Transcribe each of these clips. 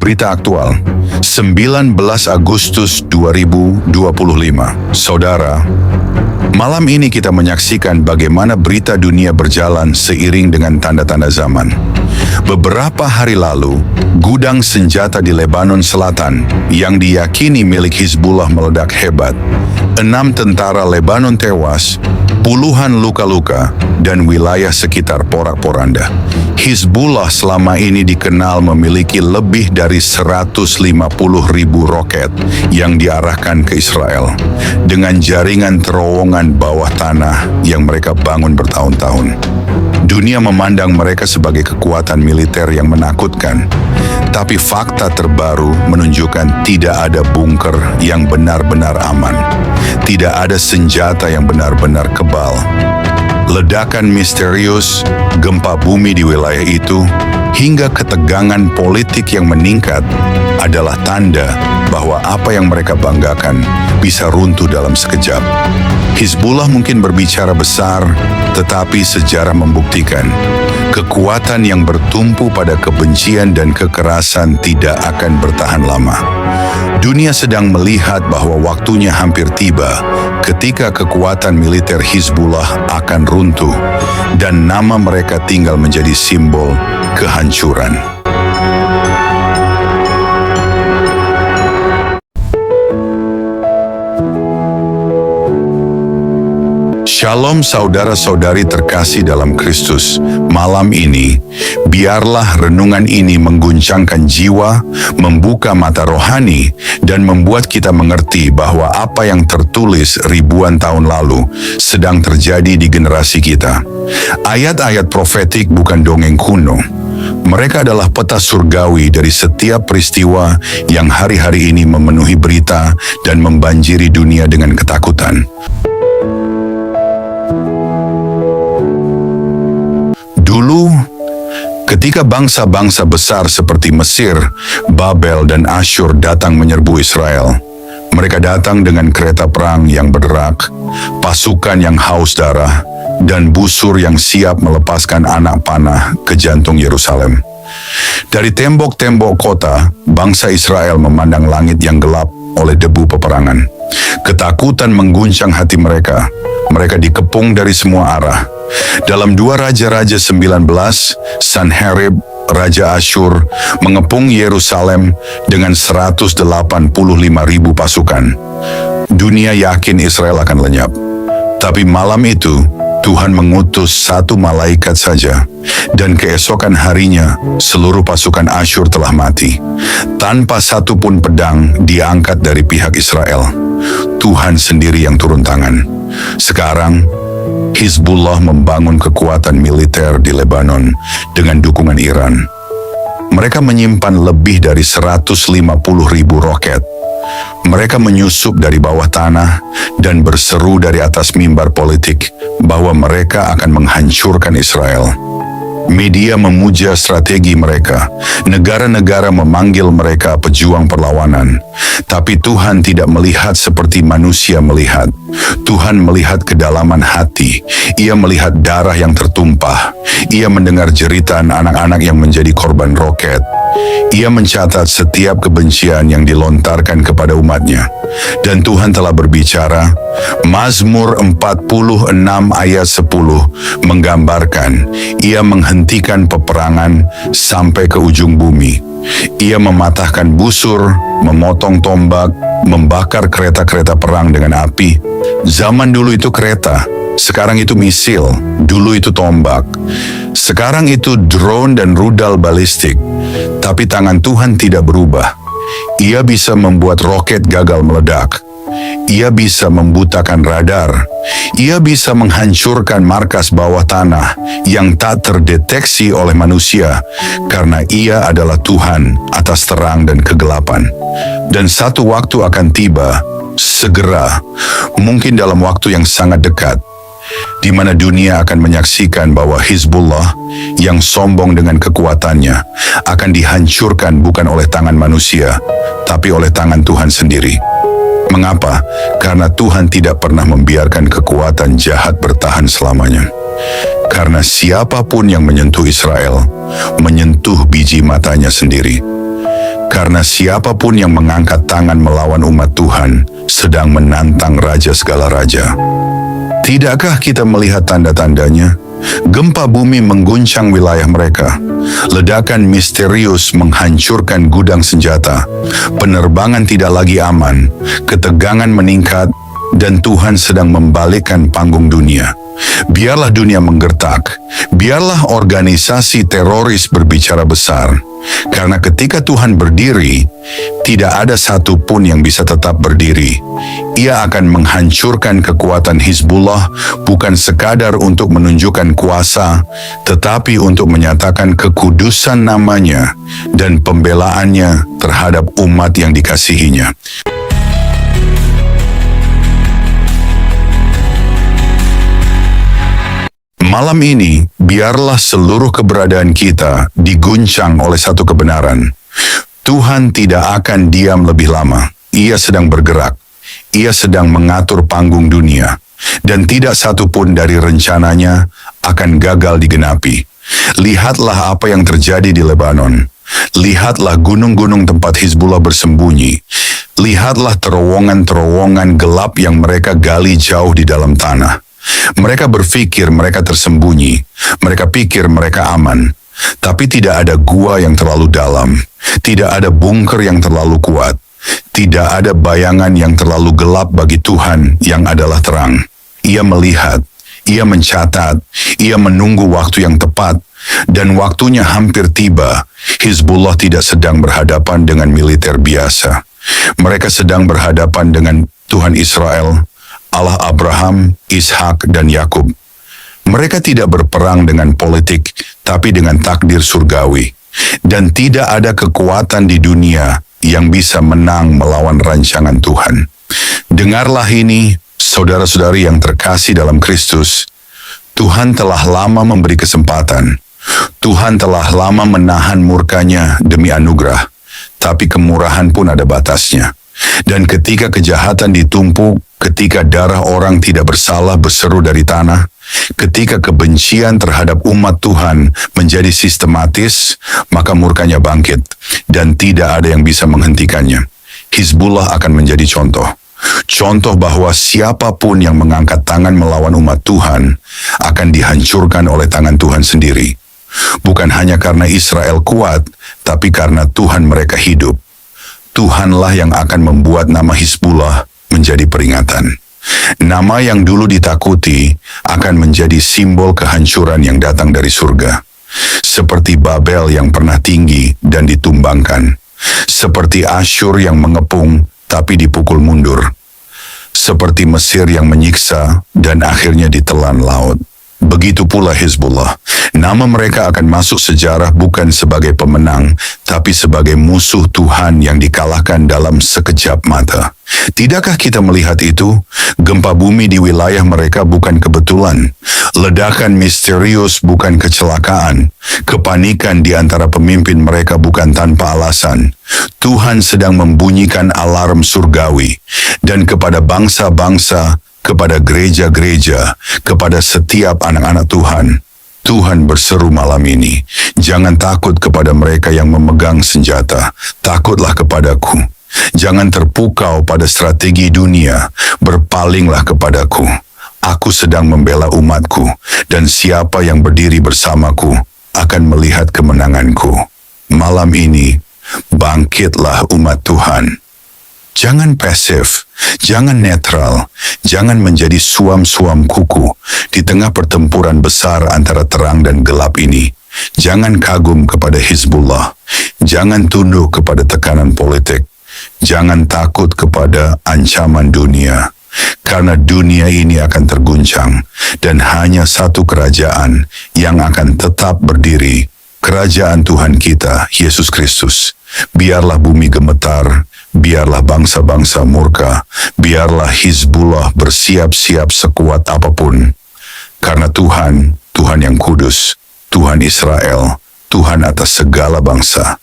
berita aktual, 19 Agustus 2025. Saudara, malam ini kita menyaksikan bagaimana berita dunia berjalan seiring dengan tanda-tanda zaman. Beberapa hari lalu, gudang senjata di Lebanon Selatan yang diyakini milik Hizbullah meledak hebat. 6 tentara Lebanon tewas, puluhan luka-luka, dan wilayah sekitar porak-poranda. Hizbullah selama ini dikenal memiliki lebih dari 150.000 roket yang diarahkan ke Israel dengan jaringan terowongan bawah tanah yang mereka bangun bertahun-tahun. Dunia memandang mereka sebagai kekuatan militer yang menakutkan, tapi fakta terbaru menunjukkan tidak ada bunker yang benar-benar aman. Tidak ada senjata yang benar-benar kebal. Ledakan misterius, gempa bumi di wilayah itu, hingga ketegangan politik yang meningkat adalah tanda bahwa apa yang mereka banggakan bisa runtuh dalam sekejap. Hizbullah mungkin berbicara besar, tetapi sejarah membuktikan kekuatan yang bertumpu pada kebencian dan kekerasan tidak akan bertahan lama. Dunia sedang melihat bahwa waktunya hampir tiba ketika kekuatan militer Hizbullah akan runtuh dan nama mereka tinggal menjadi simbol kehancuran. Shalom saudara-saudari terkasih dalam Kristus. Malam ini, biarlah renungan ini mengguncangkan jiwa, membuka mata rohani, dan membuat kita mengerti bahwa apa yang tertulis ribuan tahun lalu sedang terjadi di generasi kita. Ayat-ayat profetik bukan dongeng kuno. Mereka adalah peta surgawi dari setiap peristiwa yang hari-hari ini memenuhi berita dan membanjiri dunia dengan ketakutan. Dulu, ketika bangsa-bangsa besar seperti Mesir, Babel, dan Asyur datang menyerbu Israel, mereka datang dengan kereta perang yang berderak, pasukan yang haus darah, dan busur yang siap melepaskan anak panah ke jantung Yerusalem. Dari tembok-tembok kota, bangsa Israel memandang langit yang gelap oleh debu peperangan. Ketakutan mengguncang hati mereka. Mereka dikepung dari semua arah. Dalam 2 Raja-Raja 19, Sanherib, Raja Asyur, mengepung Yerusalem dengan 185.000 pasukan. Dunia yakin Israel akan lenyap. Tapi malam itu, Tuhan mengutus 1 malaikat saja, dan keesokan harinya seluruh pasukan Asyur telah mati. Tanpa satu pun pedang diangkat dari pihak Israel. Tuhan sendiri yang turun tangan. Sekarang, Hizbullah membangun kekuatan militer di Lebanon dengan dukungan Iran. Mereka menyimpan lebih dari 150.000 roket. Mereka menyusup dari bawah tanah dan berseru dari atas mimbar politik bahwa mereka akan menghancurkan Israel. Media memuja strategi mereka. Negara-negara memanggil mereka pejuang perlawanan. Tapi Tuhan tidak melihat seperti manusia melihat. Tuhan melihat kedalaman hati. Ia melihat darah yang tertumpah. Ia mendengar jeritan anak-anak yang menjadi korban roket. Ia mencatat setiap kebencian yang dilontarkan kepada umatnya. Dan Tuhan telah berbicara. Mazmur 46 ayat 10 menggambarkan, Ia menghentikan peperangan sampai ke ujung bumi. Ia mematahkan busur, memotong tombak, membakar kereta-kereta perang dengan api. Zaman dulu itu kereta, sekarang itu misil, dulu itu tombak. Sekarang itu drone dan rudal balistik. Tapi tangan Tuhan tidak berubah. Ia bisa membuat roket gagal meledak. Ia bisa membutakan radar. Ia bisa menghancurkan markas bawah tanah yang tak terdeteksi oleh manusia karena Ia adalah Tuhan atas terang dan kegelapan. Dan satu waktu akan tiba, segera, mungkin dalam waktu yang sangat dekat, di mana dunia akan menyaksikan bahwa Hizbullah yang sombong dengan kekuatannya akan dihancurkan bukan oleh tangan manusia, tapi oleh tangan Tuhan sendiri. Mengapa? Karena Tuhan tidak pernah membiarkan kekuatan jahat bertahan selamanya. Karena siapapun yang menyentuh Israel, menyentuh biji matanya sendiri. Karena siapapun yang mengangkat tangan melawan umat Tuhan sedang menantang Raja segala raja. Tidakkah kita melihat tanda-tandanya? Gempa bumi mengguncang wilayah mereka. Ledakan misterius menghancurkan gudang senjata. Penerbangan tidak lagi aman. Ketegangan meningkat dan Tuhan sedang membalikkan panggung dunia. Biarlah dunia menggertak. Biarlah organisasi teroris berbicara besar. Karena ketika Tuhan berdiri, tidak ada satupun yang bisa tetap berdiri. Ia akan menghancurkan kekuatan Hizbullah bukan sekadar untuk menunjukkan kuasa, tetapi untuk menyatakan kekudusan namanya dan pembelaannya terhadap umat yang dikasihinya. Malam ini, biarlah seluruh keberadaan kita diguncang oleh satu kebenaran. Tuhan tidak akan diam lebih lama. Ia sedang bergerak. Ia sedang mengatur panggung dunia. Dan tidak satupun dari rencananya akan gagal digenapi. Lihatlah apa yang terjadi di Lebanon. Lihatlah gunung-gunung tempat Hizbullah bersembunyi. Lihatlah terowongan-terowongan gelap yang mereka gali jauh di dalam tanah. Mereka berpikir mereka tersembunyi, mereka pikir mereka aman, tapi tidak ada gua yang terlalu dalam, tidak ada bunker yang terlalu kuat, tidak ada bayangan yang terlalu gelap bagi Tuhan yang adalah terang. Ia melihat, ia mencatat, ia menunggu waktu yang tepat, dan waktunya hampir tiba. Hizbullah tidak sedang berhadapan dengan militer biasa. Mereka sedang berhadapan dengan Tuhan Israel, Allah Abraham, Ishak, dan Yakub. Mereka tidak berperang dengan politik, tapi dengan takdir surgawi. Dan tidak ada kekuatan di dunia yang bisa menang melawan rancangan Tuhan. Dengarlah ini, saudara-saudari yang terkasih dalam Kristus. Tuhan telah lama memberi kesempatan. Tuhan telah lama menahan murkanya demi anugerah. Tapi kemurahan pun ada batasnya. Dan ketika kejahatan ditumpuk, ketika darah orang tidak bersalah berseru dari tanah, ketika kebencian terhadap umat Tuhan menjadi sistematis, maka murkanya bangkit dan tidak ada yang bisa menghentikannya. Hizbullah akan menjadi contoh. Contoh bahwa siapapun yang mengangkat tangan melawan umat Tuhan akan dihancurkan oleh tangan Tuhan sendiri. Bukan hanya karena Israel kuat, tapi karena Tuhan mereka hidup. Tuhanlah yang akan membuat nama Hizbullah menjadi peringatan. Nama yang dulu ditakuti akan menjadi simbol kehancuran yang datang dari surga. Seperti Babel yang pernah tinggi dan ditumbangkan. Seperti Asyur yang mengepung tapi dipukul mundur. Seperti Mesir yang menyiksa dan akhirnya ditelan laut. Begitu pula Hizbullah. Nama mereka akan masuk sejarah bukan sebagai pemenang, tapi sebagai musuh Tuhan yang dikalahkan dalam sekejap mata. Tidakkah kita melihat itu? Gempa bumi di wilayah mereka bukan kebetulan. Ledakan misterius bukan kecelakaan. Kepanikan di antara pemimpin mereka bukan tanpa alasan. Tuhan sedang membunyikan alarm surgawi. Dan kepada bangsa-bangsa, kepada gereja-gereja, kepada setiap anak-anak Tuhan, Tuhan berseru malam ini, jangan takut kepada mereka yang memegang senjata, takutlah kepadaku. Jangan terpukau pada strategi dunia, berpalinglah kepadaku. Aku sedang membela umatku, dan siapa yang berdiri bersamaku akan melihat kemenanganku. Malam ini, bangkitlah umat Tuhan. Jangan pasif, jangan netral, jangan menjadi suam-suam kuku di tengah pertempuran besar antara terang dan gelap ini. Jangan kagum kepada Hizbullah, jangan tunduk kepada tekanan politik, jangan takut kepada ancaman dunia, karena dunia ini akan terguncang dan hanya satu kerajaan yang akan tetap berdiri, kerajaan Tuhan kita, Yesus Kristus. Biarlah bumi gemetar, biarlah bangsa-bangsa murka, biarlah Hizbullah bersiap-siap sekuat apapun. Karena Tuhan, Tuhan yang kudus, Tuhan Israel, Tuhan atas segala bangsa,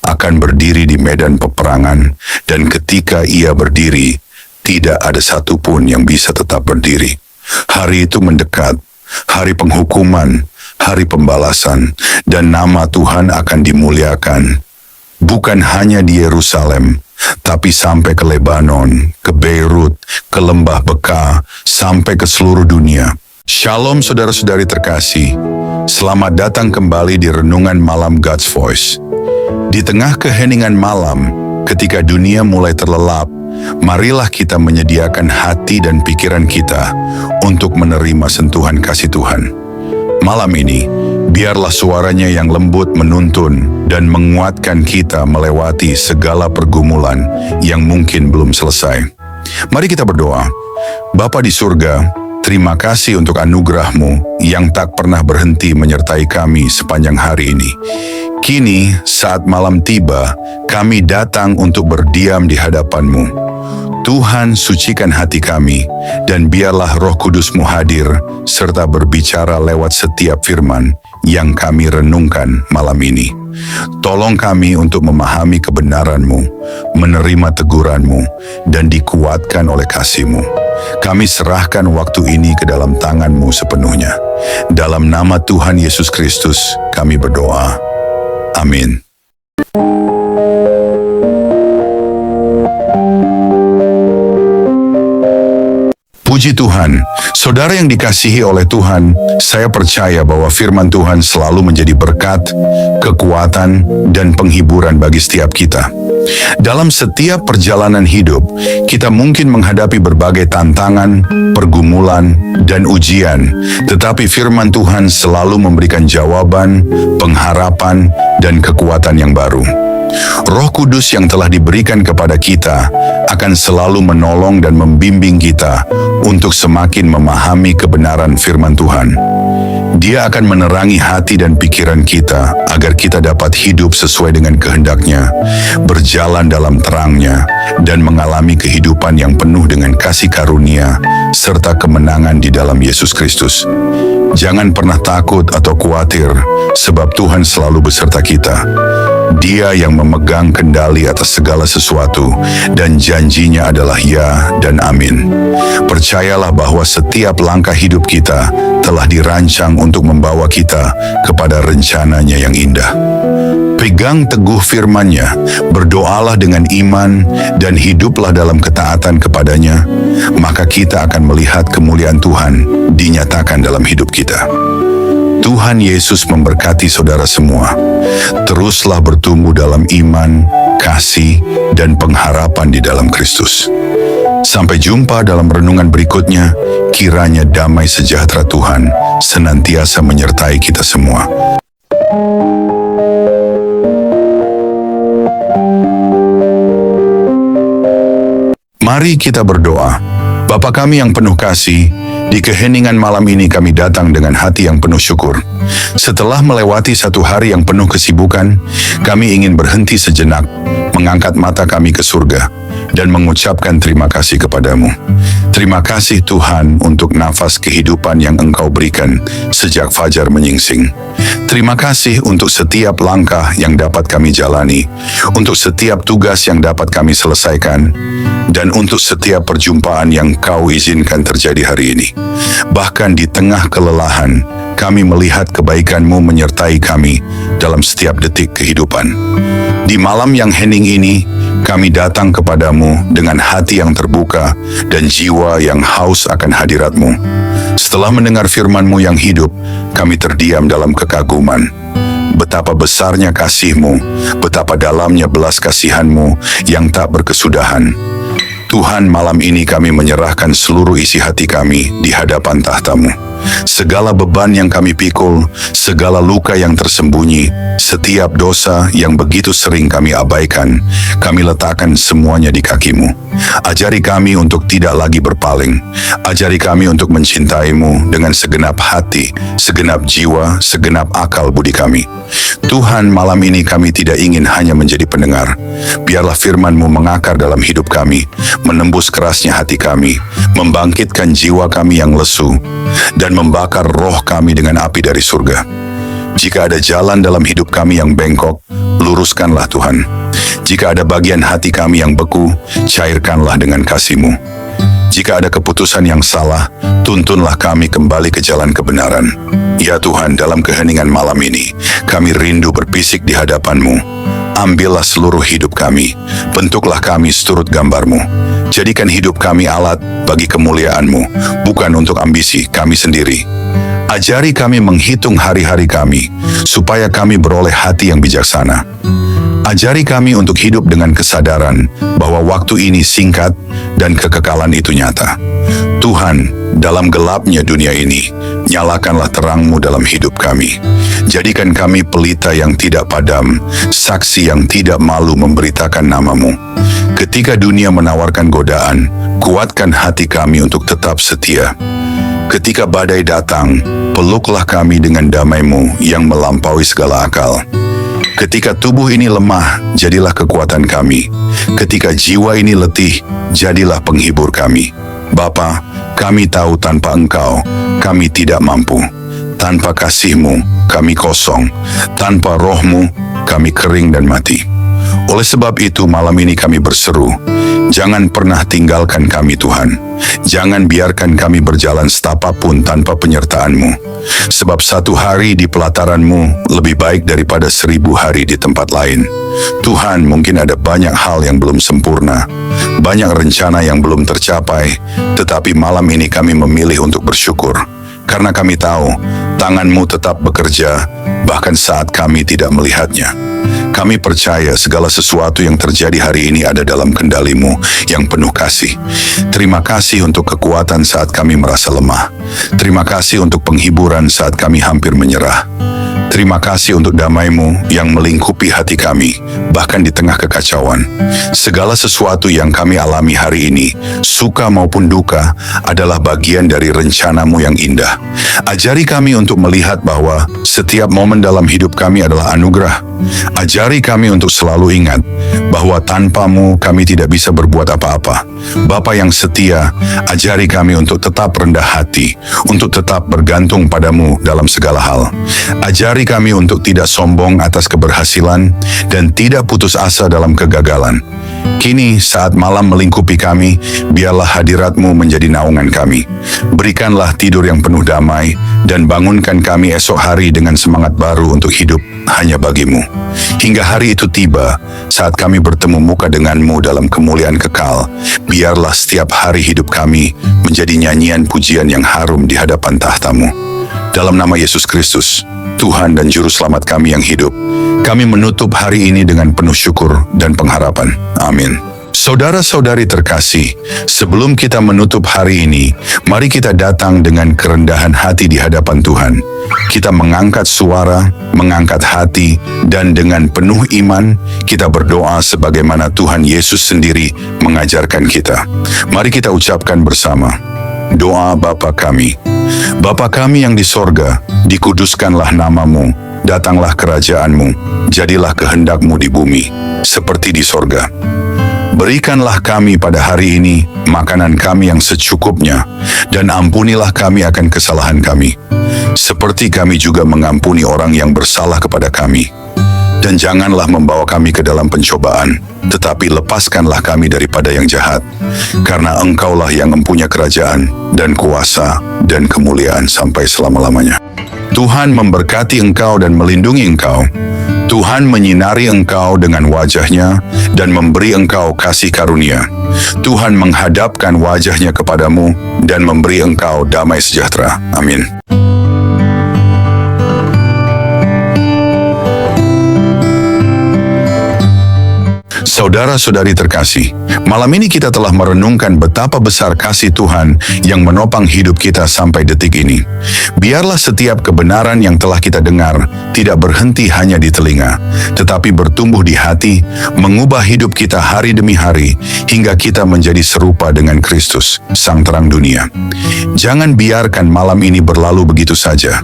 akan berdiri di medan peperangan, dan ketika ia berdiri, tidak ada satupun yang bisa tetap berdiri. Hari itu mendekat, hari penghukuman, hari pembalasan, dan nama Tuhan akan dimuliakan. bukan hanya di Yerusalem, tapi sampai ke Lebanon, ke Beirut, ke Lembah Beka, sampai ke seluruh dunia. Shalom saudara-saudari terkasih, selamat datang kembali di Renungan Malam God's Voice. Di tengah keheningan malam, ketika dunia mulai terlelap, marilah kita menyediakan hati dan pikiran kita untuk menerima sentuhan kasih Tuhan. Malam ini, biarlah suaranya yang lembut menuntun dan menguatkan kita melewati segala pergumulan yang mungkin belum selesai. Mari kita berdoa. Bapa di surga, terima kasih untuk anugerah-Mu yang tak pernah berhenti menyertai kami sepanjang hari ini. Kini, saat malam tiba, kami datang untuk berdiam di hadapan-Mu. Tuhan, sucikan hati kami, dan biarlah Roh Kudus-Mu hadir, serta berbicara lewat setiap firman yang kami renungkan malam ini. Tolong kami untuk memahami kebenaran-Mu, menerima teguran-Mu, dan dikuatkan oleh kasih-Mu. Kami serahkan waktu ini ke dalam tangan-Mu sepenuhnya. Dalam nama Tuhan Yesus Kristus, kami berdoa. Amin. Puji Tuhan, saudara yang dikasihi oleh Tuhan, saya percaya bahwa firman Tuhan selalu menjadi berkat, kekuatan, dan penghiburan bagi setiap kita. Dalam setiap perjalanan hidup, kita mungkin menghadapi berbagai tantangan, pergumulan, dan ujian, tetapi firman Tuhan selalu memberikan jawaban, pengharapan, dan kekuatan yang baru. Roh Kudus yang telah diberikan kepada kita akan selalu menolong dan membimbing kita untuk semakin memahami kebenaran firman Tuhan. Dia akan menerangi hati dan pikiran kita agar kita dapat hidup sesuai dengan kehendak-Nya, berjalan dalam terang-Nya, dan mengalami kehidupan yang penuh dengan kasih karunia serta kemenangan di dalam Yesus Kristus. Jangan pernah takut atau khawatir, sebab Tuhan selalu beserta kita. Dia yang memegang kendali atas segala sesuatu, dan janjinya adalah ya dan amin. Percayalah bahwa setiap langkah hidup kita telah dirancang untuk membawa kita kepada rencananya yang indah. Pegang teguh firman-Nya, berdoalah dengan iman, dan hiduplah dalam ketaatan kepadanya, maka kita akan melihat kemuliaan Tuhan dinyatakan dalam hidup kita. Tuhan Yesus memberkati saudara semua. Teruslah bertumbuh dalam iman, kasih, dan pengharapan di dalam Kristus. Sampai jumpa dalam renungan berikutnya, kiranya damai sejahtera Tuhan senantiasa menyertai kita semua. Mari kita berdoa. Bapa kami yang penuh kasih, di keheningan malam ini kami datang dengan hati yang penuh syukur. Setelah melewati satu hari yang penuh kesibukan, kami ingin berhenti sejenak, mengangkat mata kami ke surga, dan mengucapkan terima kasih kepadamu. Terima kasih Tuhan untuk nafas kehidupan yang Engkau berikan sejak fajar menyingsing. Terima kasih untuk setiap langkah yang dapat kami jalani, untuk setiap tugas yang dapat kami selesaikan, dan untuk setiap perjumpaan yang Kau izinkan terjadi hari ini. Bahkan di tengah kelelahan, kami melihat kebaikan-Mu menyertai kami dalam setiap detik kehidupan. Di malam yang hening ini, kami datang kepadamu dengan hati yang terbuka dan jiwa yang haus akan hadirat-Mu. Setelah mendengar firman-Mu yang hidup, kami terdiam dalam kekaguman. Betapa besarnya kasih-Mu, betapa dalamnya belas kasihan-Mu yang tak berkesudahan. Tuhan, malam ini kami menyerahkan seluruh isi hati kami di hadapan tahta-Mu. Segala beban yang kami pikul, segala luka yang tersembunyi, setiap dosa yang begitu sering kami abaikan, kami letakkan semuanya di kaki-Mu. Ajari kami untuk tidak lagi berpaling. Ajari kami untuk mencintai-Mu dengan segenap hati, segenap jiwa, segenap akal budi kami. Tuhan, malam ini kami tidak ingin hanya menjadi pendengar. Biarlah firman-Mu mengakar dalam hidup kami, menembus kerasnya hati kami, membangkitkan jiwa kami yang lesu, dan membakar roh kami dengan api dari surga. Jika ada jalan dalam hidup kami yang bengkok, luruskanlah Tuhan. Jika ada bagian hati kami yang beku, cairkanlah dengan kasih-Mu. Jika ada keputusan yang salah, tuntunlah kami kembali ke jalan kebenaran. Ya Tuhan, dalam keheningan malam ini, kami rindu berbisik di hadapan-Mu. Ambillah seluruh hidup kami, bentuklah kami seturut gambar-Mu. Jadikan hidup kami alat bagi kemuliaan-Mu, bukan untuk ambisi kami sendiri. Ajari kami menghitung hari-hari kami, supaya kami beroleh hati yang bijaksana. Ajari kami untuk hidup dengan kesadaran bahwa waktu ini singkat dan kekekalan itu nyata. Tuhan, dalam gelapnya dunia ini, nyalakanlah terang-Mu dalam hidup kami. Jadikan kami pelita yang tidak padam, saksi yang tidak malu memberitakan nama-Mu. Ketika dunia menawarkan godaan, kuatkan hati kami untuk tetap setia. Ketika badai datang, peluklah kami dengan damai-Mu yang melampaui segala akal. Ketika tubuh ini lemah, jadilah kekuatan kami. Ketika jiwa ini letih, jadilah penghibur kami. Bapa, kami tahu tanpa Engkau, kami tidak mampu. Tanpa kasih-Mu, kami kosong. Tanpa Roh-Mu, kami kering dan mati. Oleh sebab itu malam ini kami berseru, jangan pernah tinggalkan kami Tuhan. Jangan biarkan kami berjalan setapak pun tanpa penyertaan-Mu. Sebab satu hari di pelataran-Mu lebih baik daripada 1000 hari di tempat lain. Tuhan, mungkin ada banyak hal yang belum sempurna, banyak rencana yang belum tercapai, tetapi malam ini kami memilih untuk bersyukur. Karena kami tahu, tangan-Mu tetap bekerja, bahkan saat kami tidak melihatnya. Kami percaya segala sesuatu yang terjadi hari ini ada dalam kendali-Mu yang penuh kasih. Terima kasih untuk kekuatan saat kami merasa lemah. Terima kasih untuk penghiburan saat kami hampir menyerah. Terima kasih untuk damai-Mu yang melingkupi hati kami, bahkan di tengah kekacauan. Segala sesuatu yang kami alami hari ini, suka maupun duka, adalah bagian dari rencana-Mu yang indah. Ajari kami untuk melihat bahwa setiap momen dalam hidup kami adalah anugerah. Ajari kami untuk selalu ingat bahwa tanpa-Mu kami tidak bisa berbuat apa-apa. Bapa yang setia, ajari kami untuk tetap rendah hati, untuk tetap bergantung pada-Mu dalam segala hal. Ajari kami untuk tidak sombong atas keberhasilan dan tidak putus asa dalam kegagalan. Kini saat malam melingkupi kami, biarlah hadirat-Mu menjadi naungan kami. Berikanlah tidur yang penuh damai dan bangunkan kami esok hari dengan semangat baru untuk hidup hanya bagi-Mu. Hingga hari itu tiba, saat kami bertemu muka dengan-Mu dalam kemuliaan kekal, biarlah setiap hari hidup kami menjadi nyanyian pujian yang harum di hadapan tahta-Mu. Dalam nama Yesus Kristus, Tuhan dan Juru Selamat kami yang hidup, kami menutup hari ini dengan penuh syukur dan pengharapan. Amin. Saudara-saudari terkasih, sebelum kita menutup hari ini, mari kita datang dengan kerendahan hati di hadapan Tuhan. Kita mengangkat suara, mengangkat hati, dan dengan penuh iman, kita berdoa sebagaimana Tuhan Yesus sendiri mengajarkan kita. Mari kita ucapkan bersama, doa Bapa kami. Bapa kami yang di sorga, dikuduskanlah nama-Mu, datanglah kerajaan-Mu, jadilah kehendak-Mu di bumi, seperti di sorga. Berikanlah kami pada hari ini makanan kami yang secukupnya, dan ampunilah kami akan kesalahan kami, seperti kami juga mengampuni orang yang bersalah kepada kami. Dan janganlah membawa kami ke dalam pencobaan, tetapi lepaskanlah kami daripada yang jahat, karena Engkaulah yang mempunyai kerajaan, dan kuasa, dan kemuliaan sampai selama-lamanya. Tuhan memberkati engkau dan melindungi engkau. Tuhan menyinari engkau dengan wajah-Nya dan memberi engkau kasih karunia. Tuhan menghadapkan wajah-Nya kepadamu dan memberi engkau damai sejahtera. Amin. Saudara-saudari terkasih, malam ini kita telah merenungkan betapa besar kasih Tuhan yang menopang hidup kita sampai detik ini. Biarlah setiap kebenaran yang telah kita dengar tidak berhenti hanya di telinga, tetapi bertumbuh di hati, mengubah hidup kita hari demi hari, hingga kita menjadi serupa dengan Kristus, Sang Terang Dunia. Jangan biarkan malam ini berlalu begitu saja.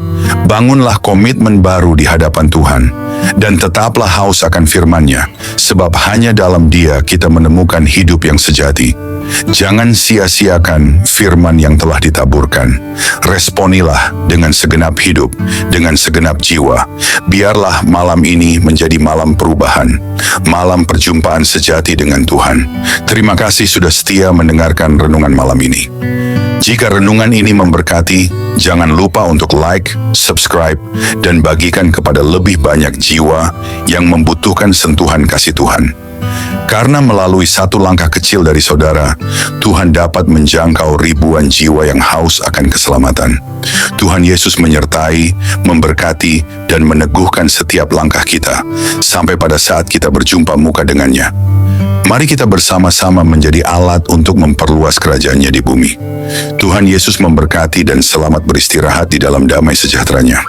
Bangunlah komitmen baru di hadapan Tuhan, dan tetaplah haus akan firman-Nya, sebab hanya dalam Dia kita menemukan hidup yang sejati. Jangan sia-siakan firman yang telah ditaburkan. Responilah dengan segenap hidup, dengan segenap jiwa. Biarlah malam ini menjadi malam perubahan, malam perjumpaan sejati dengan Tuhan. Terima kasih sudah setia mendengarkan renungan malam ini. Jika renungan ini memberkati, jangan lupa untuk like, subscribe, dan bagikan kepada lebih banyak jiwa yang membutuhkan sentuhan kasih Tuhan. Karena melalui satu langkah kecil dari saudara, Tuhan dapat menjangkau ribuan jiwa yang haus akan keselamatan. Tuhan Yesus menyertai, memberkati, dan meneguhkan setiap langkah kita, sampai pada saat kita berjumpa muka dengannya. Mari kita bersama-sama menjadi alat untuk memperluas kerajaan-Nya di bumi. Tuhan Yesus memberkati dan selamat beristirahat di dalam damai sejahtera-Nya.